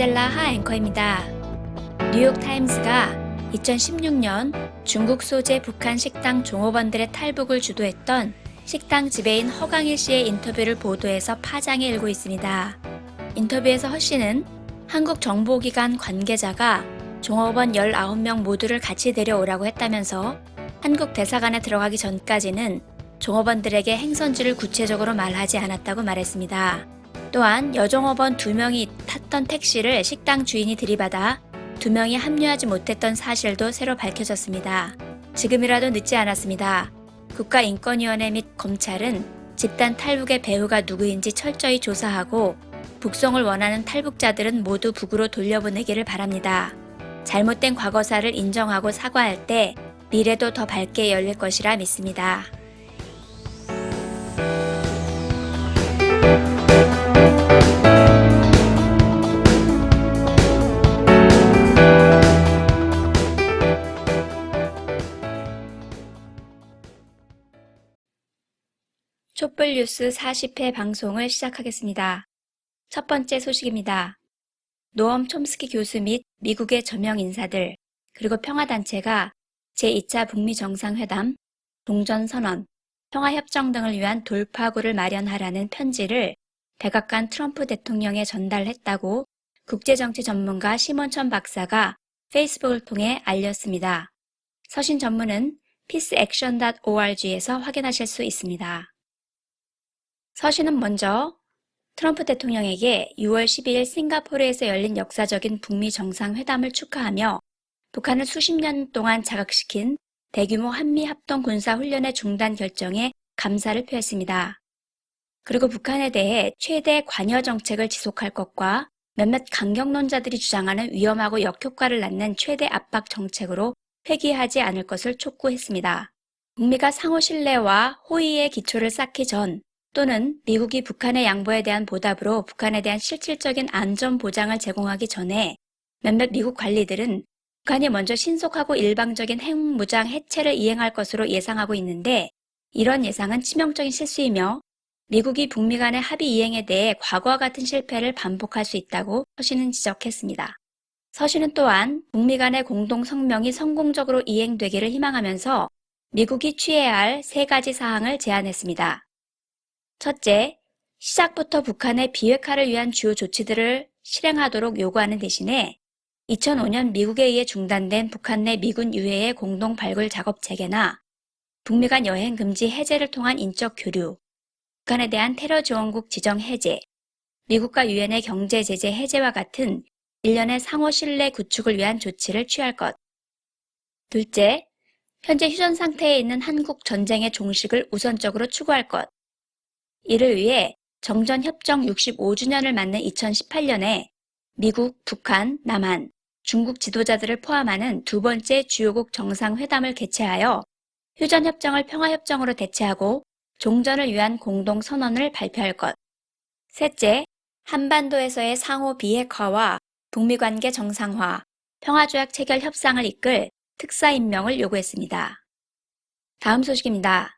이사벨라 하 앵커입니다. 뉴욕타임스가 2016년 중국 소재 북한 식당 종업원들의 탈북을 주도했던 식당 지배인 허강일 씨의 인터뷰를 보도해서 파장이 일고 있습니다. 인터뷰에서 허 씨는 한국 정보기관 관계자가 종업원 19명 모두를 같이 데려오라고 했다면서 한국 대사관에 들어가기 전까지는 종업원들에게 행선지를 구체적으로 말하지 않았다고 말했습니다. 또한 여종업원 2명이 탔던 택시를 식당 주인이 들이받아 2명이 합류하지 못했던 사실도 새로 밝혀졌습니다. 지금이라도 늦지 않았습니다. 국가인권위원회 및 검찰은 집단 탈북의 배후가 누구인지 철저히 조사하고 북송을 원하는 탈북자들은 모두 북으로 돌려보내기를 바랍니다. 잘못된 과거사를 인정하고 사과할 때 미래도 더 밝게 열릴 것이라 믿습니다. 촛불뉴스 40회 방송을 시작하겠습니다. 첫 번째 소식입니다. 노엄 촘스키 교수 및 미국의 저명 인사들, 그리고 평화단체가 제2차 북미 정상회담, 종전선언, 평화협정 등을 위한 돌파구를 마련하라는 편지를 백악관 트럼프 대통령에 전달했다고 국제정치 전문가 심원천 박사가 페이스북을 통해 알렸습니다. 서신 전문은 peaceaction.org에서 확인하실 수 있습니다. 서신은 먼저 트럼프 대통령에게 6월 12일 싱가포르에서 열린 역사적인 북미 정상회담을 축하하며 북한을 수십 년 동안 자극시킨 대규모 한미 합동 군사 훈련의 중단 결정에 감사를 표했습니다. 그리고 북한에 대해 최대 관여 정책을 지속할 것과 몇몇 강경론자들이 주장하는 위험하고 역효과를 낳는 최대 압박 정책으로 회귀하지 않을 것을 촉구했습니다. 북미가 상호 신뢰와 호의의 기초를 쌓기 전 또는 미국이 북한의 양보에 대한 보답으로 북한에 대한 실질적인 안전 보장을 제공하기 전에 몇몇 미국 관리들은 북한이 먼저 신속하고 일방적인 핵무장 해체를 이행할 것으로 예상하고 있는데 이런 예상은 치명적인 실수이며 미국이 북미 간의 합의 이행에 대해 과거와 같은 실패를 반복할 수 있다고 서신은 지적했습니다. 서신은 또한 북미 간의 공동 성명이 성공적으로 이행되기를 희망하면서 미국이 취해야 할 3가지 사항을 제안했습니다. 첫째, 시작부터 북한의 비핵화를 위한 주요 조치들을 실행하도록 요구하는 대신에 2005년 미국에 의해 중단된 북한 내 미군 유해의 공동 발굴 작업 재개나 북미 간 여행 금지 해제를 통한 인적 교류, 북한에 대한 테러 지원국 지정 해제, 미국과 유엔의 경제 제재 해제와 같은 일련의 상호 신뢰 구축을 위한 조치를 취할 것. 둘째, 현재 휴전 상태에 있는 한국 전쟁의 종식을 우선적으로 추구할 것. 이를 위해 정전협정 65주년을 맞는 2018년에 미국, 북한, 남한, 중국 지도자들을 포함하는 2번째 주요국 정상회담을 개최하여 휴전협정을 평화협정으로 대체하고 종전을 위한 공동선언을 발표할 것. 셋째, 한반도에서의 상호 비핵화와 북미관계 정상화, 평화조약 체결 협상을 이끌 특사 임명을 요구했습니다. 다음 소식입니다.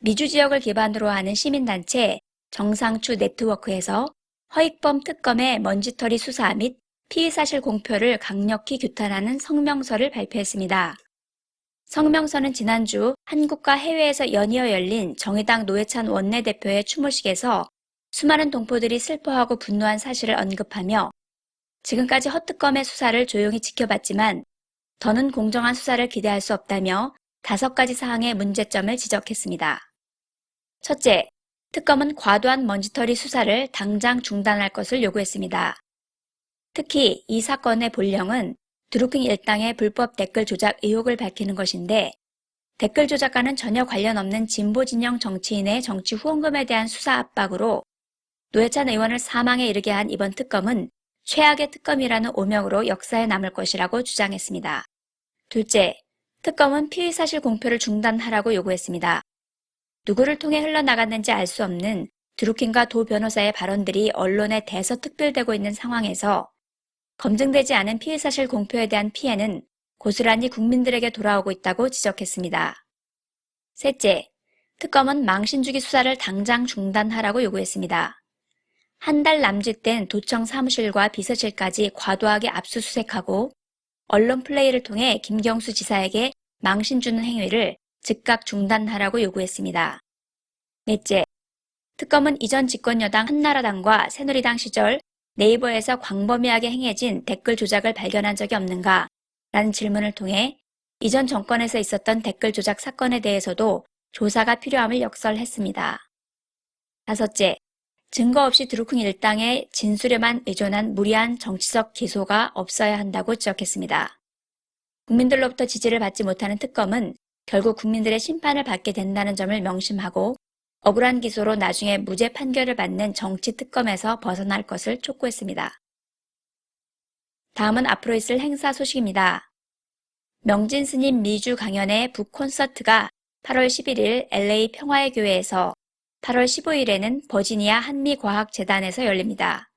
미주 지역을 기반으로 하는 시민단체 정상추 네트워크에서 허익범 특검의 먼지털이 수사 및 피의사실 공표를 강력히 규탄하는 성명서를 발표했습니다. 성명서는 지난주 한국과 해외에서 연이어 열린 정의당 노회찬 원내대표의 추모식에서 수많은 동포들이 슬퍼하고 분노한 사실을 언급하며 지금까지 허 특검의 수사를 조용히 지켜봤지만 더는 공정한 수사를 기대할 수 없다며 5가지 사항의 문제점을 지적했습니다. 첫째, 특검은 과도한 먼지털이 수사를 당장 중단할 것을 요구했습니다. 특히 이 사건의 본령은 드루킹 일당의 불법 댓글 조작 의혹을 밝히는 것인데 댓글 조작과는 전혀 관련 없는 진보 진영 정치인의 정치 후원금에 대한 수사 압박으로 노회찬 의원을 사망에 이르게 한 이번 특검은 최악의 특검이라는 오명으로 역사에 남을 것이라고 주장했습니다. 둘째, 특검은 피의사실 공표를 중단하라고 요구했습니다. 누구를 통해 흘러나갔는지 알 수 없는 드루킹과 도 변호사의 발언들이 언론에 대서특필되고 있는 상황에서 검증되지 않은 피의사실 공표에 대한 피해는 고스란히 국민들에게 돌아오고 있다고 지적했습니다. 셋째, 특검은 망신주기 수사를 당장 중단하라고 요구했습니다. 한 달 남짓된 도청 사무실과 비서실까지 과도하게 압수수색하고 언론 플레이를 통해 김경수 지사에게 망신 주는 행위를 즉각 중단하라고 요구했습니다. 넷째, 특검은 이전 집권여당 한나라당과 새누리당 시절 네이버에서 광범위하게 행해진 댓글 조작을 발견한 적이 없는가? 라는 질문을 통해 이전 정권에서 있었던 댓글 조작 사건에 대해서도 조사가 필요함을 역설했습니다. 다섯째, 증거 없이 드루킹 일당의 진술에만 의존한 무리한 정치적 기소가 없어야 한다고 지적했습니다. 국민들로부터 지지를 받지 못하는 특검은 결국 국민들의 심판을 받게 된다는 점을 명심하고 억울한 기소로 나중에 무죄 판결을 받는 정치 특검에서 벗어날 것을 촉구했습니다. 다음은 앞으로 있을 행사 소식입니다. 명진 스님 미주 강연의 북콘서트가 8월 11일 LA 평화의 교회에서 8월 15일에는 버지니아 한미과학재단에서 열립니다.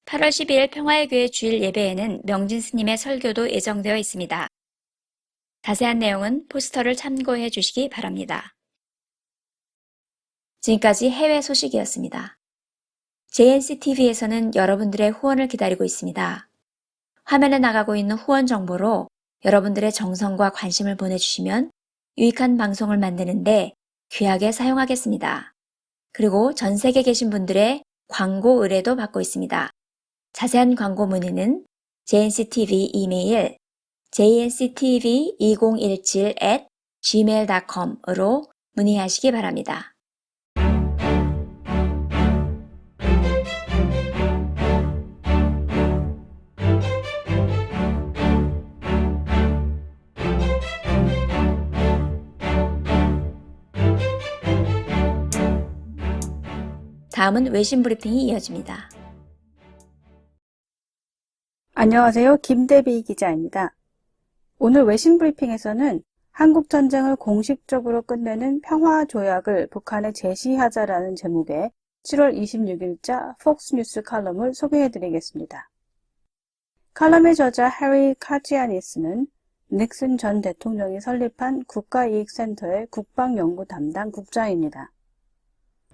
8월 12일 평화의 교회 주일 예배에는 명진 스님의 설교도 예정되어 있습니다. 자세한 내용은 포스터를 참고해 주시기 바랍니다. 지금까지 해외 소식이었습니다. JNCTV에서는 여러분들의 후원을 기다리고 있습니다. 화면에 나가고 있는 후원 정보로 여러분들의 정성과 관심을 보내주시면 유익한 방송을 만드는데 귀하게 사용하겠습니다. 그리고 전 세계에 계신 분들의 광고 의뢰도 받고 있습니다. 자세한 광고 문의는 JNCTV 이메일 jnctv2017@gmail.com으로 문의하시기 바랍니다. 다음은 외신 브리핑이 이어집니다. 안녕하세요. 김대비 기자입니다. 오늘 외신 브리핑에서는 한국 전쟁을 공식적으로 끝내는 평화조약을 북한에 제시하자라는 제목의 7월 26일자 폭스뉴스 칼럼을 소개해드리겠습니다. 칼럼의 저자 해리 카지아니스는 닉슨 전 대통령이 설립한 국가이익센터의 국방연구 담당 국장입니다.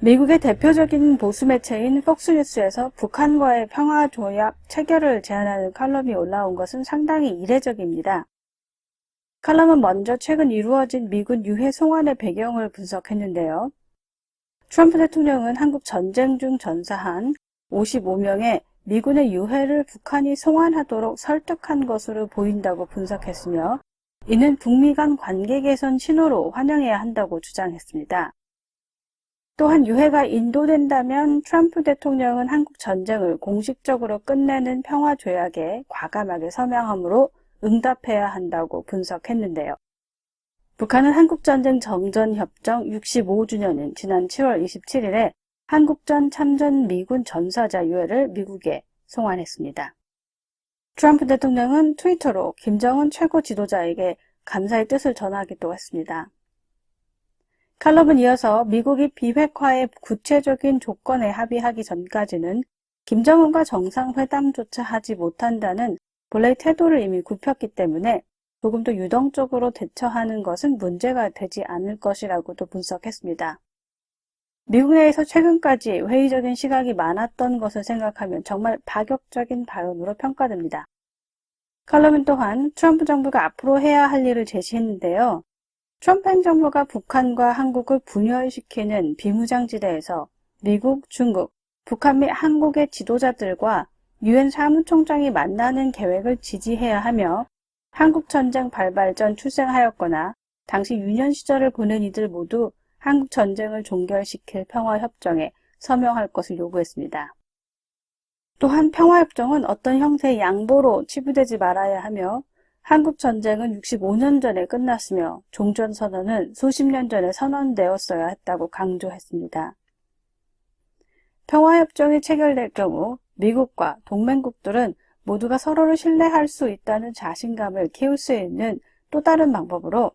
미국의 대표적인 보수 매체인 폭스뉴스에서 북한과의 평화조약 체결을 제안하는 칼럼이 올라온 것은 상당히 이례적입니다. 칼럼은 먼저 최근 이루어진 미군 유해 송환의 배경을 분석했는데요. 트럼프 대통령은 한국 전쟁 중 전사한 55명의 미군의 유해를 북한이 송환하도록 설득한 것으로 보인다고 분석했으며 이는 북미 간 관계 개선 신호로 환영해야 한다고 주장했습니다. 또한 유해가 인도된다면 트럼프 대통령은 한국 전쟁을 공식적으로 끝내는 평화조약에 과감하게 서명하므로 응답해야 한다고 분석했는데요. 북한은 한국전쟁 정전협정 65주년인 지난 7월 27일에 한국전 참전 미군 전사자 유해를 미국에 송환했습니다. 트럼프 대통령은 트위터로 김정은 최고 지도자에게 감사의 뜻을 전하기도 했습니다. 칼럼은 이어서 미국이 비핵화의 구체적인 조건에 합의하기 전까지는 김정은과 정상회담조차 하지 못한다는 본래의 태도를 이미 굽혔기 때문에 조금 더 유동적으로 대처하는 것은 문제가 되지 않을 것이라고도 분석했습니다. 미국 내에서 최근까지 회의적인 시각이 많았던 것을 생각하면 정말 파격적인 발언으로 평가됩니다. 칼럼은 또한 트럼프 정부가 앞으로 해야 할 일을 제시했는데요. 트럼프 행정부가 북한과 한국을 분열시키는 비무장지대에서 미국, 중국, 북한 및 한국의 지도자들과 유엔 사무총장이 만나는 계획을 지지해야 하며 한국전쟁 발발 전 출생하였거나 당시 유년 시절을 보낸 이들 모두 한국전쟁을 종결시킬 평화협정에 서명할 것을 요구했습니다. 또한 평화협정은 어떤 형태의 양보로 치부되지 말아야 하며 한국전쟁은 65년 전에 끝났으며 종전선언은 수십 년 전에 선언되었어야 했다고 강조했습니다. 평화협정이 체결될 경우 미국과 동맹국들은 모두가 서로를 신뢰할 수 있다는 자신감을 키울 수 있는 또 다른 방법으로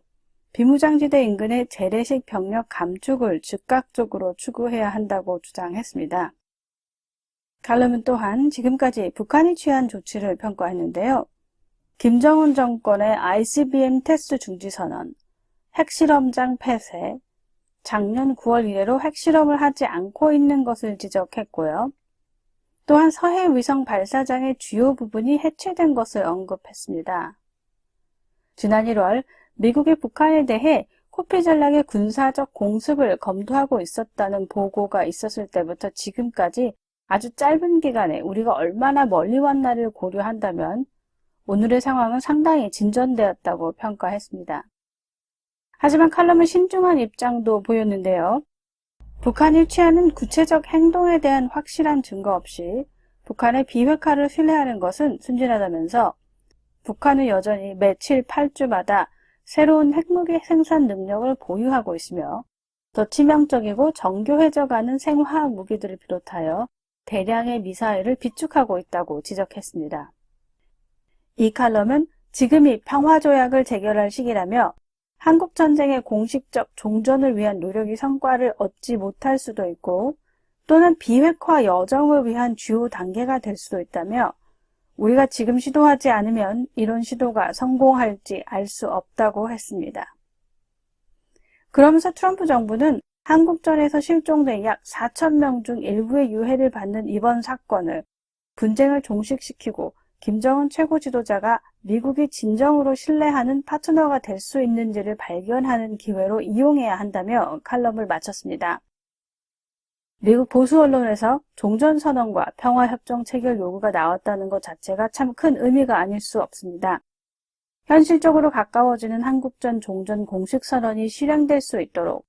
비무장지대 인근의 재래식 병력 감축을 즉각적으로 추구해야 한다고 주장했습니다. 칼럼은 또한 지금까지 북한이 취한 조치를 평가했는데요. 김정은 정권의 ICBM 테스트 중지 선언, 핵실험장 폐쇄, 작년 9월 이래로 핵실험을 하지 않고 있는 것을 지적했고요. 또한 서해 위성 발사장의 주요 부분이 해체된 것을 언급했습니다. 지난 1월 미국이 북한에 대해 코피 전략의 군사적 공습을 검토하고 있었다는 보고가 있었을 때부터 지금까지 아주 짧은 기간에 우리가 얼마나 멀리 왔나를 고려한다면 오늘의 상황은 상당히 진전되었다고 평가했습니다. 하지만 칼럼은 신중한 입장도 보였는데요. 북한이 취하는 구체적 행동에 대한 확실한 증거 없이 북한의 비핵화를 신뢰하는 것은 순진하다면서 북한은 여전히 매 7, 8주마다 새로운 핵무기 생산 능력을 보유하고 있으며 더 치명적이고 정교해져가는 생화학 무기들을 비롯하여 대량의 미사일을 비축하고 있다고 지적했습니다. 이 칼럼은 지금이 평화조약을 체결할 시기라며 한국전쟁의 공식적 종전을 위한 노력이 성과를 얻지 못할 수도 있고 또는 비핵화 여정을 위한 주요 단계가 될 수도 있다며 우리가 지금 시도하지 않으면 이런 시도가 성공할지 알 수 없다고 했습니다. 그러면서 트럼프 정부는 한국전에서 실종된 약 4,000명 중 일부의 유해를 받는 이번 사건을 분쟁을 종식시키고 김정은 최고 지도자가 미국이 진정으로 신뢰하는 파트너가 될 수 있는지를 발견하는 기회로 이용해야 한다며 칼럼을 마쳤습니다. 미국 보수 언론에서 종전선언과 평화협정 체결 요구가 나왔다는 것 자체가 참 큰 의미가 아닐 수 없습니다. 현실적으로 가까워지는 한국전 종전 공식선언이 실행될 수 있도록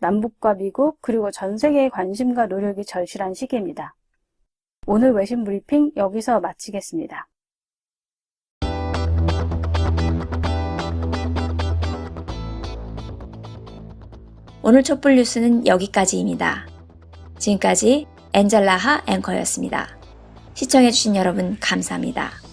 남북과 미국 그리고 전 세계의 관심과 노력이 절실한 시기입니다. 오늘 외신 브리핑 여기서 마치겠습니다. 오늘 촛불 뉴스는 여기까지입니다. 지금까지 엔젤라하 앵커였습니다. 시청해주신 여러분 감사합니다.